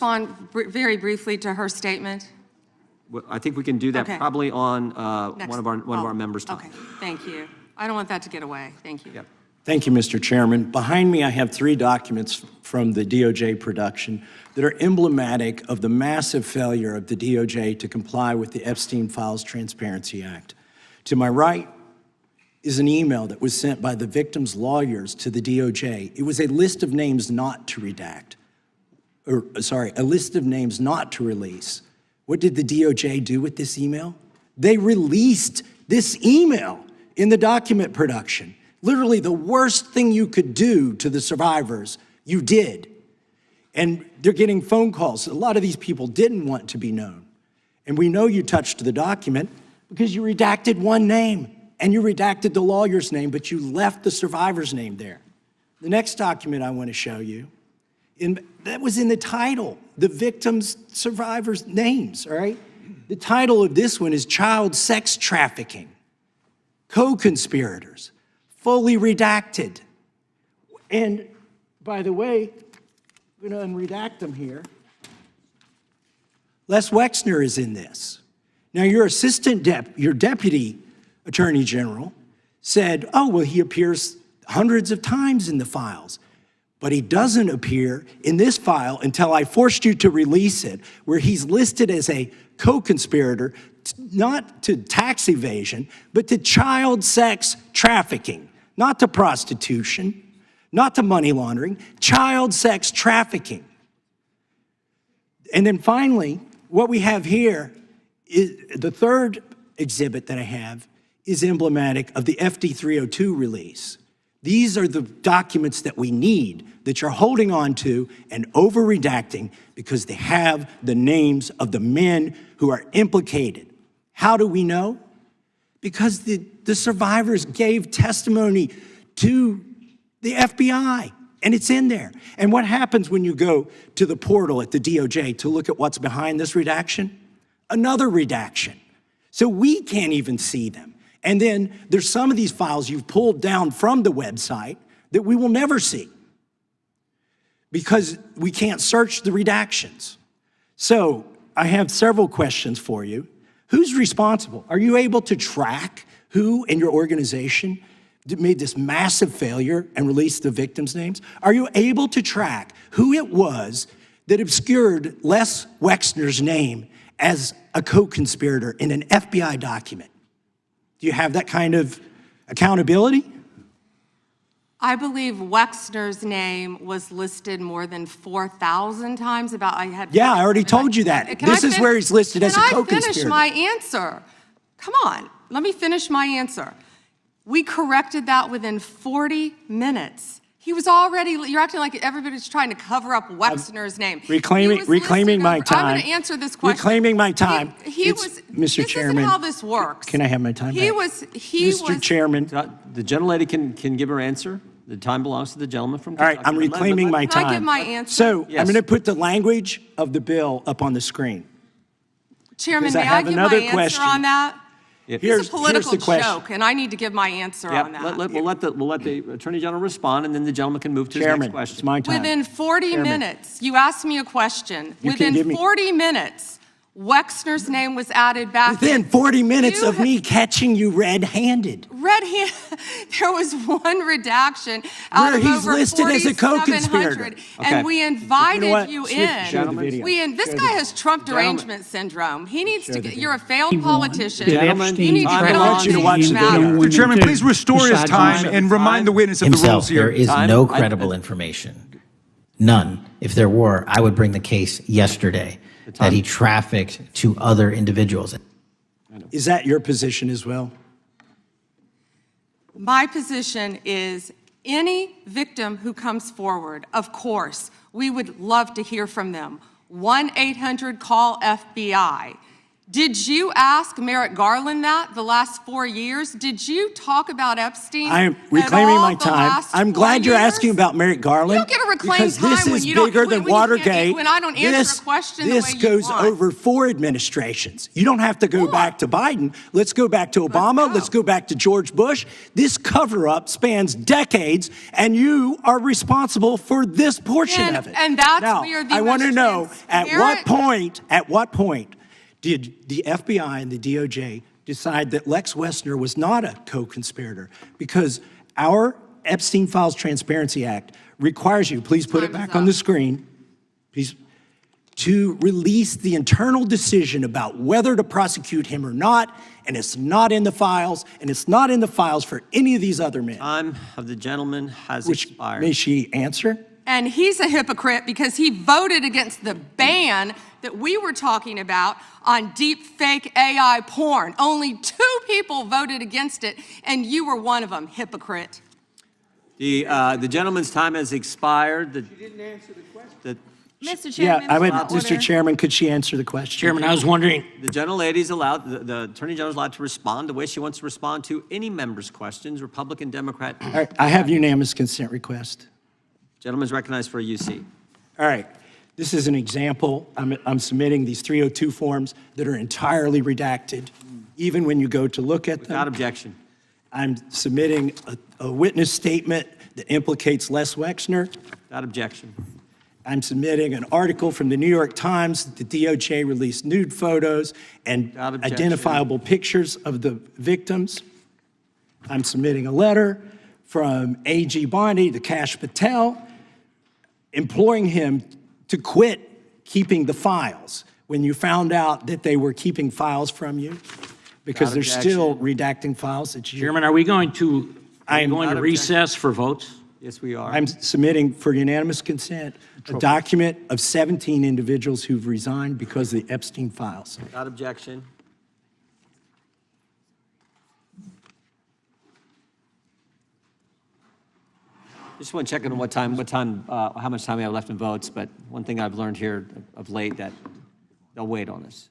respond very briefly to her statement? Well, I think we can do that probably on one of our members' time. Okay, thank you. I don't want that to get away. Thank you. Yep. Thank you, Mr. Chairman. Behind me, I have 3 documents from the DOJ production that are emblematic of the massive failure of the DOJ to comply with the Epstein Files Transparency Act. To my right is an email that was sent by the victim's lawyers to the DOJ. It was a list of names not to redact, a list of names not to release. What did the DOJ do with this email? They released this email in the document production. Literally the worst thing you could do to the survivors, you did. And they're getting phone calls. A lot of these people didn't want to be known. And we know you touched the document because you redacted one name and you redacted the lawyer's name, but you left the survivor's name there. The next document I want to show you, that was in the title, the victims' survivors' names, all right? The title of this one is Child Sex Trafficking, Co-Conspirators, fully redacted. And by the way, I'm gonna unredact them here. Les Wexner is in this. Now your your deputy attorney general said, oh, well, he appears hundreds of times in the files, but he doesn't appear in this file until I forced you to release it, where he's listed as a co-conspirator, not to tax evasion, but to child sex trafficking. Not to prostitution, not to money laundering, child sex trafficking. And then finally, what we have here is the third exhibit that I have is emblematic of the FD 302 release. These are the documents that we need that you're holding on to and over-redacting because they have the names of the men who are implicated. How do we know? Because the survivors gave testimony to the FBI, and it's in there. And what happens when you go to the portal at the DOJ to look at what's behind this redaction? Another redaction. So we can't even see them. And then there's some of these files you've pulled down from the website that we will never see because we can't search the redactions. So I have several questions for you. Who's responsible? Are you able to track who in your organization made this massive failure and released the victims' names? Are you able to track who it was that obscured Les Wexner's name as a co-conspirator in an FBI document? Do you have that kind of accountability? I believe Wexner's name was listed more than 4,000 times. Yeah, I already told you that. This is where he's listed as a co-conspirator. Can I finish my answer? Come on, let me finish my answer. We corrected that within 40 minutes. He was already, you're acting like everybody's trying to cover up Wexner's name. Reclaiming my time. I'm going to answer this question. Reclaiming my time. Mr. Chairman. This isn't how this works. Can I have my time back? Mr. Chairman. The gentlelady can give her answer. The time belongs to the gentleman from Kentucky. All right, I'm reclaiming my time. Can I give my answer? So I'm going to put the language of the bill up on the screen. Chairman, may I give my answer on that? Here's a political joke, and I need to give my answer on that. We'll let the Attorney General respond, and then the gentleman can move to his next question. It's my time. Within 40 minutes, you asked me a question. Within 40 minutes, Wexner's name was added back. Within 40 minutes of me catching you red-handed. There was one redaction out of over 4,700, and we invited you in. This guy has Trump derangement syndrome. He needs to get, you're a failed politician. Gentlemen, you need to I get want you to watch the video. Mr. Chairman, please restore his time and remind the witness of the rules here. There is no credible information. None. If there were, I would bring the case yesterday that he trafficked to other individuals. Is that your position as well? My position is any victim who comes forward, of course, we would love to hear from them. 1-800-CALL-FBI. Did you ask Merrick Garland that the last 4 years? Did you talk about Epstein? I am reclaiming my the time. last I'm 4 glad you're years? asking about Merrick Garland. You don't get to reclaim because time this when is you don't- bigger than when you can't- Watergate. when I don't answer a question the way This you goes want. over 4 administrations. You don't have to go back to Biden. Let's go back to Obama. Let's go back to George Bush. This cover-up spans decades, and you are responsible for this portion of it. And that's now, where the I want to most know at transparent- what point did the FBI and the DOJ decide that Lex Wessner was not a co-conspirator? Because our Epstein Files Transparency Act requires you, please put it back on the screen, please, to release the internal decision about whether to prosecute him or not, and it's not in the files, and it's not in the files for any of these other men. Time of the gentleman has expired. May she answer? And he's a hypocrite because he voted against the ban that we were talking about on deep fake AI porn. Only 2 people voted against it, and you were one of them, hypocrite. The gentleman's time has expired. She didn't answer the question. Mr. Chairman, Mr. Chairman, could she answer the question? Chairman, I was wondering. The gentlelady's allowed, the Attorney General's allowed to respond the way she wants to respond to any member's questions, Republican, Democrat. All right, I have unanimous consent request. Gentleman's recognized for a UC. All right, this is an example. I'm submitting these 302 forms that are entirely redacted, even when you go to look at them. Without objection. I'm submitting a witness statement that implicates Les Wexner. Without objection. I'm submitting an article from the New York Times that the DOJ released nude photos and identifiable pictures of the victims. I'm submitting a letter from A.G. Bondi to Kash Patel, imploring him to quit keeping the files when you found out that they were keeping files from you, because they're still redacting files that you... Chairman, are we going to recess for votes? Yes, we are. I'm submitting for unanimous consent a document of 17 individuals who've resigned because of the Epstein files. Without objection. Just want to check on how much time we have left in votes, but one thing I've learned here of late that they'll wait on us.